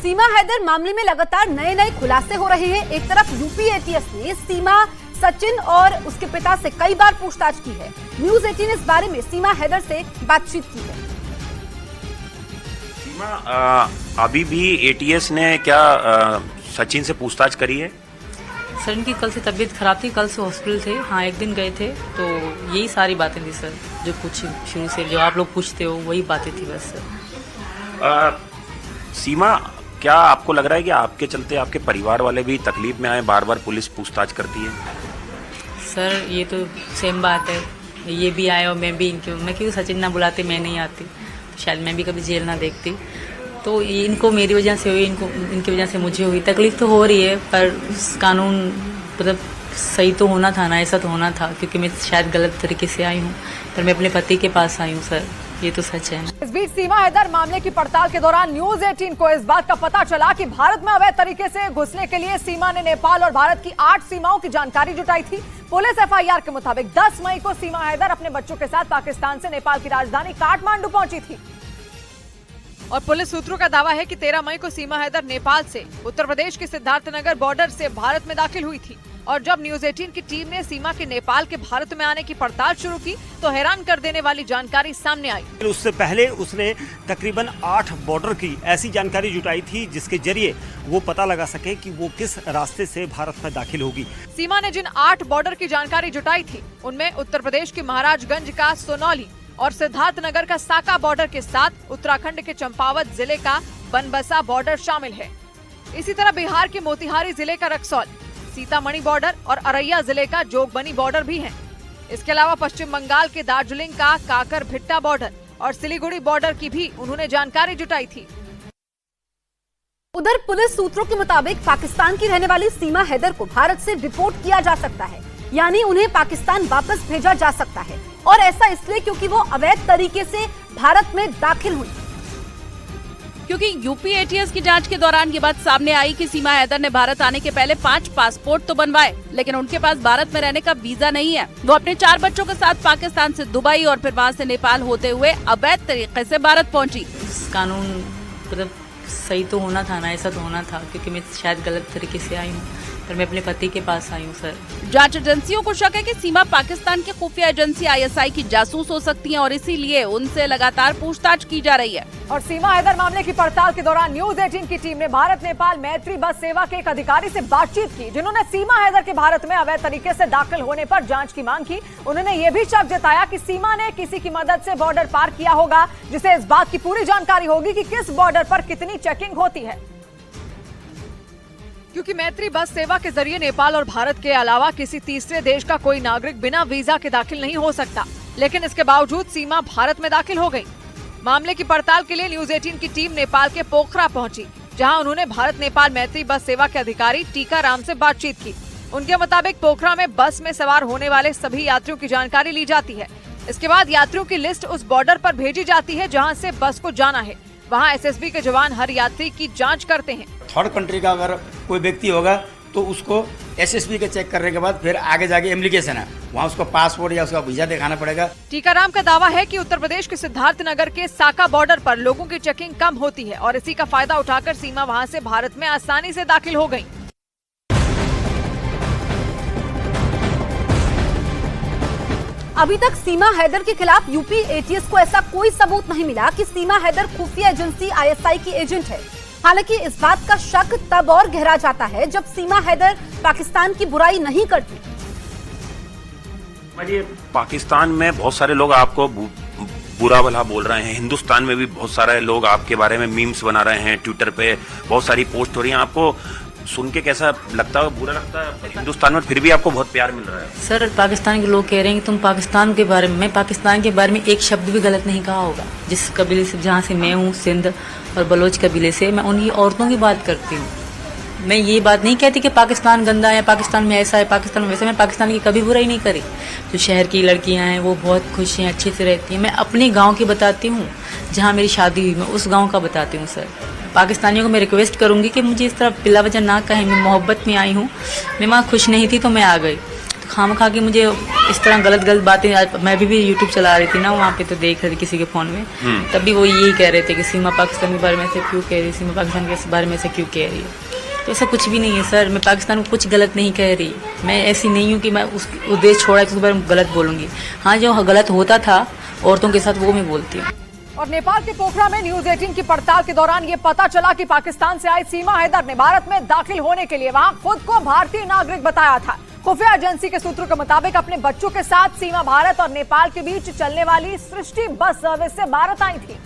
सीमा हैदर मामले में लगातार नए नए खुलासे हो रहे हैं। एक तरफ यूपी एटीएस ने सीमा, सचिन और उसके पिता से कई बार पूछताछ की है। न्यूज 18 इस बारे में सीमा हैदर से बातचीत की है। सीमा, अभी भी एटीएस ने क्या सचिन से पूछताछ करी है? सर, इनकी कल से तबीयत खराब थी, कल से हॉस्पिटल थे। हाँ, एक दिन गए थे, तो यही सारी बातें थी सर, जो कुछ शुरू से जो आप लोग पूछते हो वही बातें थी बस सर। सीमा, क्या आपको लग रहा है कि आपके चलते आपके परिवार वाले भी तकलीफ में आए, बार बार पुलिस पूछताछ करती है? सर, ये तो सेम बात है, ये भी आए और मैं भी मैं क्यों सचिन ना बुलाते, मैं नहीं आती, शायद मैं भी कभी जेल ना देखती। तो इनको मेरी वजह से हुई, इनको इनकी वजह से मुझे हुई। तकलीफ तो हो रही है, पर कानून मतलब सही तो होना था ना, ऐसा तो होना था, क्योंकि मैं शायद गलत तरीके से आई हूँ, पर मैं अपने पति के पास आई हूँ सर, ये तो सच है ना। इस बीच सीमा हैदर मामले की पड़ताल के दौरान न्यूज 18 को इस बात का पता चला कि भारत में अवैध तरीके से घुसने के लिए सीमा ने नेपाल और भारत की 8 सीमाओं की जानकारी जुटाई थी। पुलिस एफआईआर के मुताबिक 10 मई को सीमा हैदर अपने बच्चों के साथ पाकिस्तान से नेपाल की राजधानी काठमांडू पहुंची थी। और पुलिस सूत्रों का दावा है कि 13 मई को सीमा हैदर नेपाल से उत्तर प्रदेश के सिद्धार्थनगर बॉर्डर से भारत में दाखिल हुई थी। और जब न्यूज 18 की टीम ने सीमा के नेपाल के भारत में आने की पड़ताल शुरू की, तो हैरान कर देने वाली जानकारी सामने आई। उससे पहले उसने तकरीबन 8 बॉर्डर की ऐसी जानकारी जुटाई थी जिसके जरिए वो पता लगा सके कि वो किस रास्ते से भारत में दाखिल होगी। सीमा ने जिन 8 बॉर्डर की जानकारी जुटाई थी, उनमें उत्तर प्रदेश के महाराजगंज का सोनौली और सिद्धार्थनगर का साका बॉर्डर के साथ उत्तराखंड के चंपावत जिले का बनबसा बॉर्डर शामिल है। इसी तरह बिहार के मोतिहारी जिले का रक्सौल, सीतामढ़ी बॉर्डर और अररिया जिले का जोगबनी बॉर्डर भी है। इसके अलावा पश्चिम बंगाल के दार्जिलिंग का काकर भिट्टा बॉर्डर और सिलीगुड़ी बॉर्डर की भी उन्होंने जानकारी जुटाई थी। उधर पुलिस सूत्रों के मुताबिक पाकिस्तान की रहने वाली सीमा हैदर को भारत से डिपोर्ट किया जा सकता है, यानी उन्हें पाकिस्तान वापस भेजा जा सकता है। और ऐसा इसलिए क्योंकि वो अवैध तरीके से भारत में दाखिल हुई। क्योंकि यूपी एटीएस की जांच के दौरान ये बात सामने आई कि सीमा हैदर ने भारत आने के पहले 5 पासपोर्ट तो बनवाए, लेकिन उनके पास भारत में रहने का वीजा नहीं है। वो अपने 4 बच्चों के साथ पाकिस्तान से दुबई और फिर वहाँ से नेपाल होते हुए अवैध तरीके से भारत पहुँची। कानून मतलब सही तो होना था ना, ऐसा तो होना था, क्योंकि मैं शायद गलत तरीके से आई हूँ, पर मैं अपने पति के पास आई हूँ सर। जांच एजेंसियों को शक है कि सीमा पाकिस्तान की खुफिया एजेंसी ISI की जासूस हो सकती है और इसीलिए उनसे लगातार पूछताछ की जा रही है। और सीमा हैदर मामले की पड़ताल के दौरान न्यूज 18 की टीम ने भारत नेपाल मैत्री बस सेवा के एक अधिकारी से बातचीत की, जिन्होंने सीमा हैदर के भारत में अवैध तरीके से दाखिल होने पर जांच की मांग की। उन्होंने ये भी शक जताया कि सीमा ने किसी की मदद से बॉर्डर पार किया होगा, जिसे इस बात की पूरी जानकारी होगी कि किस बॉर्डर पर कितनी चेकिंग होती है। क्योंकि मैत्री बस सेवा के जरिए नेपाल और भारत के अलावा किसी तीसरे देश का कोई नागरिक बिना वीजा के दाखिल नहीं हो सकता, लेकिन इसके बावजूद सीमा भारत में दाखिल हो गई। मामले की पड़ताल के लिए न्यूज 18 की टीम नेपाल के पोखरा पहुंची, जहां उन्होंने भारत नेपाल मैत्री बस सेवा के अधिकारी टीका राम से बातचीत की। उनके मुताबिक पोखरा में बस में सवार होने वाले सभी यात्रियों की जानकारी ली जाती है। इसके बाद यात्रियों की लिस्ट उस बॉर्डर पर भेजी जाती है जहाँ से बस को जाना है। वहाँ SSB के जवान हर यात्री की जांच करते हैं। थर्ड कंट्री का अगर कोई व्यक्ति होगा तो उसको SSB के चेक करने के बाद फिर आगे जाके एप्लीकेशन है, वहाँ उसको पासपोर्ट या उसका वीजा दिखाना पड़ेगा। टीकाराम का दावा है कि उत्तर प्रदेश के सिद्धार्थनगर के साका बॉर्डर पर लोगों की चेकिंग कम होती है और इसी का फायदा उठाकर सीमा वहाँ से भारत में आसानी से दाखिल हो गयी। अभी तक सीमा हैदर के खिलाफ यूपी एटीएस को ऐसा कोई सबूत नहीं मिला कि सीमा हैदर खुफिया एजेंसी ISI की एजेंट है। हालांकि इस बात का शक तब और गहरा जाता है जब सीमा हैदर पाकिस्तान की बुराई नहीं करती। पाकिस्तान में बहुत सारे लोग आपको बुरा भला बोल रहे हैं, हिंदुस्तान में भी बहुत सारे लोग आपके बारे में मीम्स बना रहे हैं, ट्विटर पे बहुत सारी पोस्ट हो रही हैं। आपको सुन के कैसा लगता है? बुरा लगता है? हिंदुस्तान में फिर भी आपको बहुत प्यार मिल रहा है। सर, पाकिस्तान के लोग कह रहे हैं कि तुम पाकिस्तान के बारे में, मैं पाकिस्तान के बारे में एक शब्द भी गलत नहीं कहा होगा। जिस कबीले से, जहाँ से मैं हूँ, सिंध और बलोच कबीले से, मैं उन्हीं औरतों की बात करती हूँ। मैं ये बात नहीं कहती कि पाकिस्तान गंदा है, पाकिस्तान में ऐसा है, पाकिस्तान में वैसा। मैं पाकिस्तान की कभी बुराई नहीं करी। जो शहर की लड़कियां हैं वो बहुत खुश हैं, अच्छे से रहती हैं। मैं अपने गांव की बताती हूँ, जहाँ मेरी शादी हुई, मैं उस गांव का बताती हूँ। सर, पाकिस्तानियों को मैं रिक्वेस्ट करूँगी कि मुझे इस तरह बिला वजह ना कहें। मैं मोहब्बत में आई हूँ, मैं वहाँ खुश नहीं थी तो मैं आ गई। खामखा के मुझे इस तरह गलत बातें, मैं भी यूट्यूब चला रही थी ना, वहाँ पे तो देख रही थी किसी के फोन में, तभी वो यही कह रहे थे कि सीमा पाकिस्तान के बारे में से क्यों कह रही है, सीमा पाकिस्तान के बारे में से क्यों कह रही है। तो ऐसा कुछ भी नहीं है सर, मैं पाकिस्तान को कुछ गलत नहीं कह रही। मैं ऐसी नहीं हूँ कि मैं उस देश छोड़ा उसके बारे में गलत बोलूँगी। हाँ, जो गलत होता था औरतों के साथ वो मैं बोलती हूँ। और नेपाल के पोखरा में न्यूज 18 की पड़ताल के दौरान ये पता चला कि पाकिस्तान से आई सीमा हैदर ने भारत में दाखिल होने के लिए वहां खुद को भारतीय नागरिक बताया था। खुफिया एजेंसी के सूत्रों के मुताबिक अपने बच्चों के साथ सीमा भारत और नेपाल के बीच चलने वाली सृष्टि बस सर्विस से भारत आई थी।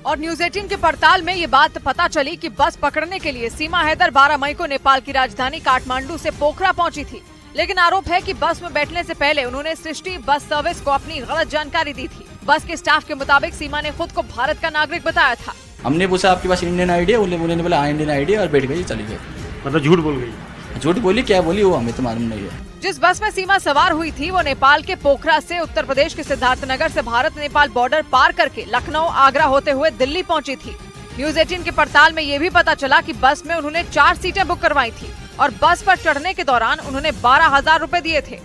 और न्यूज 18 की पड़ताल में ये बात पता चली कि बस पकड़ने के लिए सीमा हैदर 12 मई को नेपाल की राजधानी काठमांडू से पोखरा पहुंची थी। लेकिन आरोप है कि बस में बैठने से पहले उन्होंने सृष्टि बस सर्विस को अपनी गलत जानकारी दी थी। बस के स्टाफ के मुताबिक सीमा ने खुद को भारत का नागरिक बताया था। हमने पूछा आपके पास इंडियन आईडी है, उन्होंने बोला हाँ इंडियन आईडी और बैठ गई, चली गई। मतलब झूठ बोल गई? झूठ बोली, क्या बोली वो हमें तो मालूम नहीं है। जिस बस में सीमा सवार हुई थी वो नेपाल के पोखरा से उत्तर प्रदेश के सिद्धार्थनगर से भारत नेपाल बॉर्डर पार करके लखनऊ आगरा होते हुए दिल्ली पहुंची थी। न्यूज 18 की पड़ताल में ये भी पता चला कि बस में उन्होंने 4 सीटें बुक करवाई थी और बस पर चढ़ने के दौरान उन्होंने 12,000 रुपए दिए थे।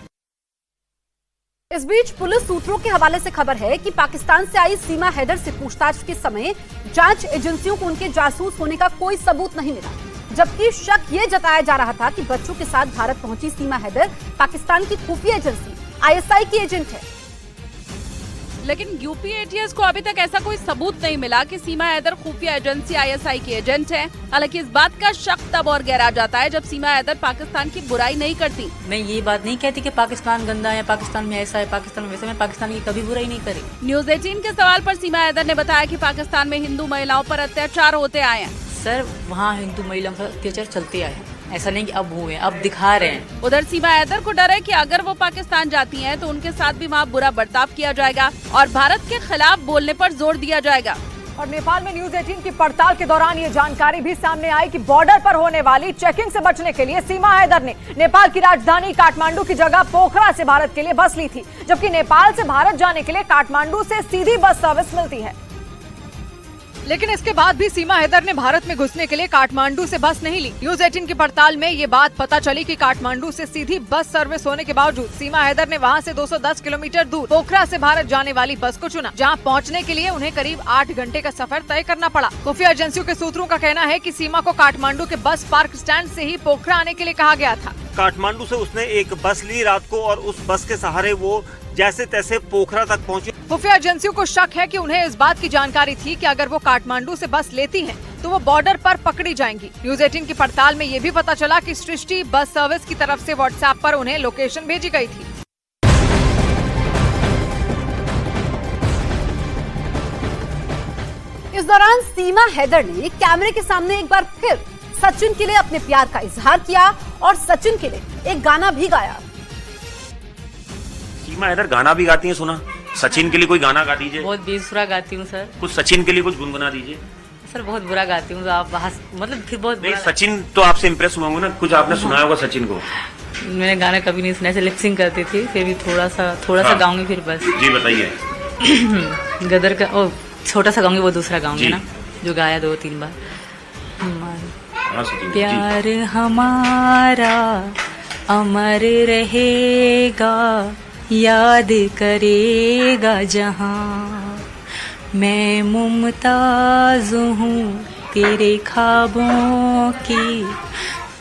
इस बीच पुलिस सूत्रों के हवाले से खबर है कि पाकिस्तान से आई सीमा हैदर से पूछताछ के समय जांच एजेंसियों को उनके जासूस होने का कोई सबूत नहीं मिला, जबकि शक ये जताया जा रहा था कि बच्चों के साथ भारत पहुंची सीमा हैदर पाकिस्तान की खुफिया एजेंसी ISI की एजेंट है। लेकिन यूपी एटीएस को अभी तक ऐसा कोई सबूत नहीं मिला कि सीमा हैदर खुफिया एजेंसी ISI की एजेंट है। हालांकि इस बात का शक तब और गहरा जाता है जब सीमा हैदर पाकिस्तान की बुराई नहीं करती। मैं ये बात नहीं कहती कि पाकिस्तान गंदा है, पाकिस्तान में ऐसा है, पाकिस्तान में वैसा। मैं पाकिस्तान की कभी बुराई नहीं करी। न्यूज 18 के सवाल पर सीमा हैदर ने बताया कि पाकिस्तान में हिंदू महिलाओं पर अत्याचार होते आए हैं। सर, वहाँ हिंदू महिलाओं पर अत्याचार चलते आए हैं, ऐसा नहीं कि अब हुए, अब दिखा रहे हैं। उधर सीमा हैदर को डर है कि अगर वो पाकिस्तान जाती हैं तो उनके साथ भी वहाँ बुरा बर्ताव किया जाएगा और भारत के खिलाफ बोलने पर जोर दिया जाएगा। और नेपाल में न्यूज 18 की पड़ताल के दौरान ये जानकारी भी सामने आई कि बॉर्डर पर होने वाली चेकिंग से बचने के लिए सीमा हैदर ने नेपाल की राजधानी काठमांडू की जगह पोखरा से भारत के लिए बस ली थी, जबकि नेपाल से भारत जाने के लिए काठमांडू से सीधी बस सर्विस मिलती है। लेकिन इसके बाद भी सीमा हैदर ने भारत में घुसने के लिए काठमांडू से बस नहीं ली। न्यूज 18 की पड़ताल में ये बात पता चली कि काठमांडू से सीधी बस सर्विस होने के बावजूद सीमा हैदर ने वहां से 210 किलोमीटर दूर पोखरा से भारत जाने वाली बस को चुना, जहां पहुंचने के लिए उन्हें करीब 8 घंटे का सफर तय करना पड़ा। खुफिया एजेंसियों के सूत्रों का कहना है कि सीमा को काठमांडू के बस पार्क स्टैंड से ही पोखरा आने के लिए कहा गया था। काठमांडू से उसने एक बस ली रात को और उस बस के सहारे वो जैसे तैसे पोखरा तक पहुंची। खुफिया एजेंसियों को शक है कि उन्हें इस बात की जानकारी थी कि अगर वो काठमांडू से बस लेती हैं, तो वो बॉर्डर पर पकड़ी जाएंगी। न्यूज 18 की पड़ताल में ये भी पता चला कि सृष्टि बस सर्विस की तरफ से व्हाट्सएप पर उन्हें लोकेशन भेजी गई थी। इस दौरान सीमा हैदर ने कैमरे के सामने एक बार फिर सचिन के लिए अपने प्यार का इजहार किया और सचिन के लिए एक गाना भी गाया। सीमा हैदर गाना भी गाती हैं, सुना? सचिन के लिए कोई गाना गा दीजिए। बहुत बेसुरा गाती हूँ सर। कुछ सचिन के लिए कुछ गुनगुना दीजिए। सर बहुत बुरा गाती हूँ, तो आप मतलब फिर बहुत नहीं, सचिन तो आपसे इम्प्रेस हुआ हूँ ना, कुछ आपने सुनाया होगा सचिन को। मैंने गाना कभी नहीं सुना, ऐसे लिपसिंग करती थी, फिर भी थोड़ा सा गाऊंगी फिर बस। जी बताइए। गदर का ओ छोटा सा गाऊंगी, वो दूसरा गाऊंगी ना जो गाया 2-3 बार। प्यार हमारा अमर रहेगा, याद करेगा जहां, मैं मुमताज हूँ तेरे ख्वाबों की,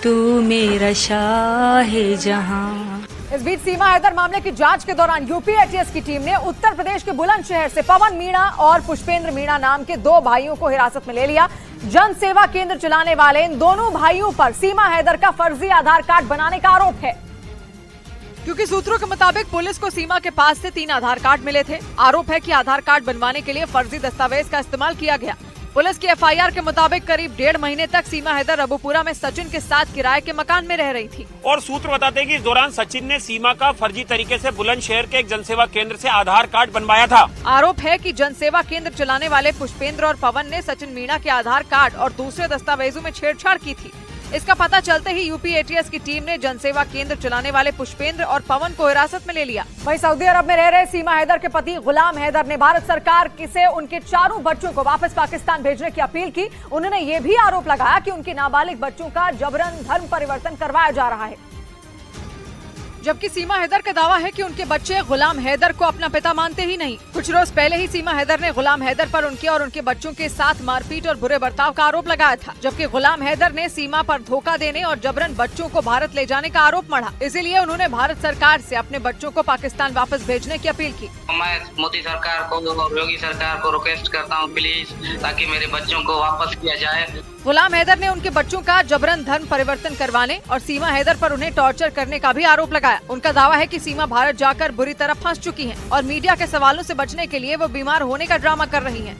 तू मेरा शाह जहां। इस बीच सीमा हैदर मामले की जांच के दौरान यूपी एटीएस की टीम ने उत्तर प्रदेश के बुलंदशहर से पवन मीणा और पुष्पेंद्र मीणा नाम के 2 भाइयों को हिरासत में ले लिया। जन सेवा केंद्र चलाने वाले इन दोनों भाइयों पर सीमा हैदर का फर्जी आधार कार्ड बनाने का आरोप है, क्योंकि सूत्रों के मुताबिक पुलिस को सीमा के पास से 3 आधार कार्ड मिले थे। आरोप है कि आधार कार्ड बनवाने के लिए फर्जी दस्तावेज का इस्तेमाल किया गया। पुलिस की FIR के मुताबिक करीब 1.5 महीने तक सीमा हैदर अबूपुरा में सचिन के साथ किराए के मकान में रह रही थी। और सूत्र बताते हैं कि इस दौरान सचिन ने सीमा का फर्जी तरीके से बुलंदशहर के एक जनसेवा केंद्र से आधार कार्ड बनवाया था। आरोप है कि जनसेवा केंद्र चलाने वाले पुष्पेंद्र और पवन ने सचिन मीणा के आधार कार्ड और दूसरे दस्तावेजों में छेड़छाड़ की थी। इसका पता चलते ही यूपी एटीएस की टीम ने जनसेवा केंद्र चलाने वाले पुष्पेंद्र और पवन को हिरासत में ले लिया। वहीं सऊदी अरब में रह रहे सीमा हैदर के पति गुलाम हैदर ने भारत सरकार से उनके 4 बच्चों को वापस पाकिस्तान भेजने की अपील की। उन्होंने ये भी आरोप लगाया कि उनके नाबालिग बच्चों का जबरन धर्म परिवर्तन करवाया जा रहा है। जबकि सीमा हैदर का दावा है कि उनके बच्चे गुलाम हैदर को अपना पिता मानते ही नहीं। कुछ रोज पहले ही सीमा हैदर ने गुलाम हैदर पर उनके और उनके बच्चों के साथ मारपीट और बुरे बर्ताव का आरोप लगाया था, जबकि गुलाम हैदर ने सीमा पर धोखा देने और जबरन बच्चों को भारत ले जाने का आरोप मढ़ा। इसीलिए उन्होंने भारत सरकार से अपने बच्चों को पाकिस्तान वापस भेजने की अपील की। मैं मोदी सरकार को और योगी सरकार को रिक्वेस्ट करता हूँ प्लीज, ताकि मेरे बच्चों को वापस किया जाए। गुलाम हैदर ने उनके बच्चों का जबरन धर्म परिवर्तन करवाने और सीमा हैदर पर उन्हें टॉर्चर करने का भी आरोप लगाया। उनका दावा है कि सीमा भारत जाकर बुरी तरह फंस चुकी हैं और मीडिया के सवालों से बचने के लिए वो बीमार होने का ड्रामा कर रही हैं।